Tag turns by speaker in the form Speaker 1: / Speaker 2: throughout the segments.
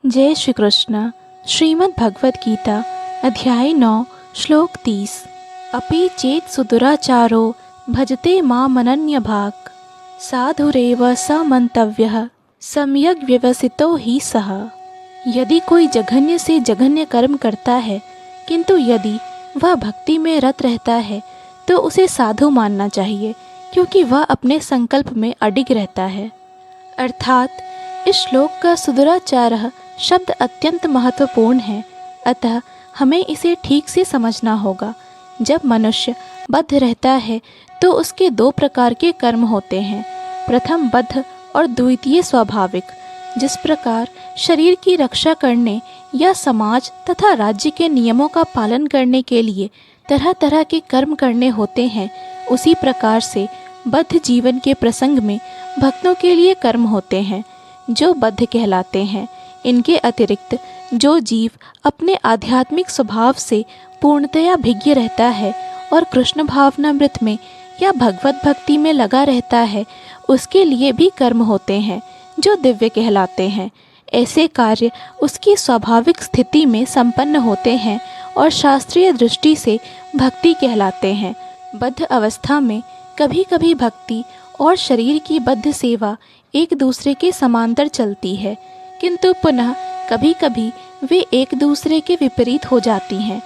Speaker 1: जय श्री कृष्ण। श्रीमद् भगवद गीता अध्याय 9 श्लोक 30। अपि चेत सुदुराचारो भजते मामनन्य भाक् साधुरेव स मंतव्यः सम्यग् व्यवसितो ही सः। यदि कोई जघन्य से जघन्य कर्म करता है किंतु यदि वह भक्ति में रत रहता है तो उसे साधु मानना चाहिए, क्योंकि वह अपने संकल्प में अडिग रहता है। अर्थात इस श्लोक का सुदुराचारः शब्द अत्यंत महत्वपूर्ण है, अतः हमें इसे ठीक से समझना होगा। जब मनुष्य बद्ध रहता है तो उसके दो प्रकार के कर्म होते हैं, प्रथम बद्ध और द्वितीय स्वाभाविक। जिस प्रकार शरीर की रक्षा करने या समाज तथा राज्य के नियमों का पालन करने के लिए तरह तरह के कर्म करने होते हैं, उसी प्रकार से बद्ध जीवन के प्रसंग में भक्तों के लिए कर्म होते हैं जो बद्ध कहलाते हैं। इनके अतिरिक्त जो जीव अपने आध्यात्मिक स्वभाव से पूर्णतया भिज्ञ रहता है और कृष्ण भावनामृत में या भगवत भक्ति में लगा रहता है, उसके लिए भी कर्म होते हैं जो दिव्य कहलाते हैं। ऐसे कार्य उसकी स्वाभाविक स्थिति में संपन्न होते हैं और शास्त्रीय दृष्टि से भक्ति कहलाते हैं। बद्ध अवस्था में कभी कभी भक्ति और शरीर की बद्ध सेवा एक दूसरे के समांतर चलती है, किंतु पुनः कभी कभी वे एक दूसरे के विपरीत हो जाती हैं।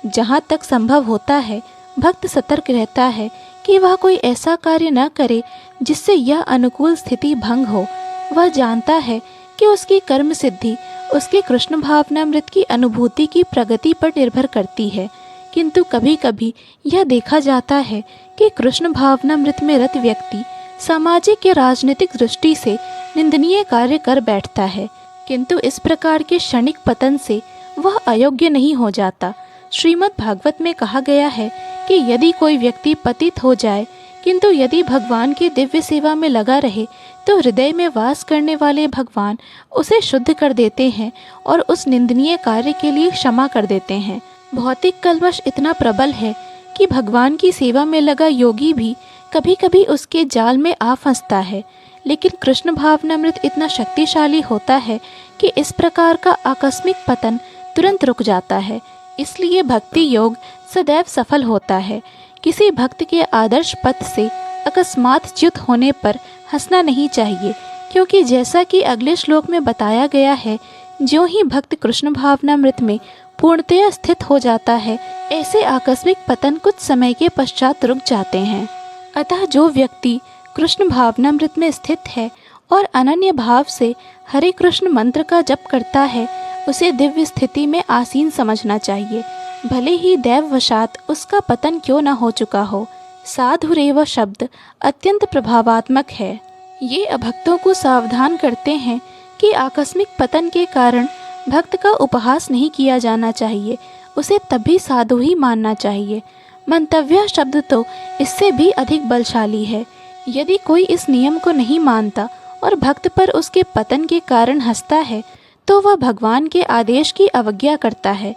Speaker 1: जहाँ तक संभव होता है, भक्त सतर्क रहता है कि वह कोई ऐसा कार्य न करे जिससे यह अनुकूल स्थिति भंग हो। वह जानता है कि उसकी कर्म सिद्धि उसके कृष्ण भावनामृत की अनुभूति की प्रगति पर निर्भर करती है, किंतु कभी कभी यह देखा जाता है कि कृष्ण भावनामृत में रत व्यक्ति सामाजिक या राजनीतिक दृष्टि से निंदनीय कार्य कर बैठता है, किंतु इस प्रकार के क्षणिक पतन से वह अयोग्य नहीं हो जाता। श्रीमद् भागवत में कहा गया है कि यदि कोई व्यक्ति पतित हो जाए किंतु यदि भगवान की दिव्य सेवा में लगा रहे तो हृदय में वास करने वाले भगवान उसे शुद्ध कर देते हैं और उस निंदनीय कार्य के लिए क्षमा कर देते हैं। भौतिक कल्मश इतना प्रबल है कि भगवान की सेवा में लगा योगी भी कभी कभी उसके जाल में आ फंसता है, लेकिन कृष्ण भावनामृत इतना शक्तिशाली होता है कि इस प्रकार का आकस्मिक पतन तुरंत रुक जाता है। इसलिए भक्ति योग सदैव सफल होता है। किसी भक्त के आदर्श पथ से अकस्मात च्युत होने पर हंसना नहीं चाहिए, क्योंकि जैसा कि अगले श्लोक में बताया गया है, ज्यों ही भक्त कृष्ण भावनामृत में पूर्णतया स्थित हो जाता है, ऐसे आकस्मिक पतन कुछ समय के पश्चात रुक जाते हैं। अतः जो व्यक्ति कृष्ण भावनामृत में स्थित है और अनन्य भाव से हरे कृष्ण मंत्र का जप करता है, उसे दिव्य स्थिति में आसीन समझना चाहिए, भले ही दैववशात उसका पतन क्यों न हो चुका हो। साधुरेव शब्द अत्यंत प्रभावात्मक है। ये अभक्तों को सावधान करते हैं कि आकस्मिक पतन के कारण भक्त का उपहास नहीं किया जाना चाहिए, उसे तभी साधु ही मानना चाहिए। मंतव्य शब्द तो इससे भी अधिक बलशाली है। यदि कोई इस नियम को नहीं मानता और भक्त पर उसके पतन के कारण हंसता है तो वह भगवान के आदेश की अवज्ञा करता है।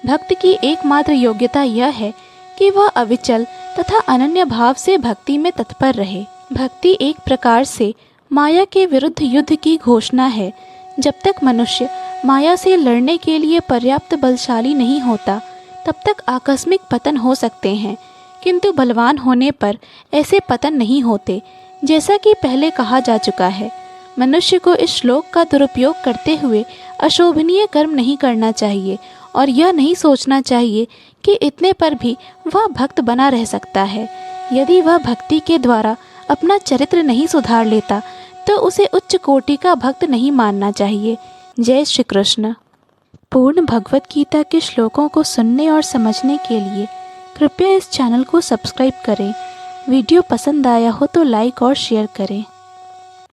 Speaker 1: भक्त की एकमात्र योग्यता यह है कि वह अविचल तथा अनन्य भाव से भक्ति में तत्पर रहे। भक्ति एक प्रकार से माया के विरुद्ध युद्ध की घोषणा है। जब तक मनुष्य माया से लड़ने के लिए पर्याप्त बलशाली नहीं होता, तब तक आकस्मिक पतन हो सकते हैं, किंतु बलवान होने पर ऐसे पतन नहीं होते। जैसा कि पहले कहा जा चुका है, मनुष्य को इस श्लोक का दुरुपयोग करते हुए अशोभनीय कर्म नहीं करना चाहिए और यह नहीं सोचना चाहिए कि इतने पर भी वह भक्त बना रह सकता है। यदि वह भक्ति के द्वारा अपना चरित्र नहीं सुधार लेता तो उसे उच्च कोटि का भक्त नहीं मानना चाहिए। जय श्री कृष्ण। पूर्ण भगवत गीता के श्लोकों को सुनने और समझने के लिए कृपया इस चैनल को सब्सक्राइब करें। वीडियो पसंद आया हो तो लाइक और शेयर करें।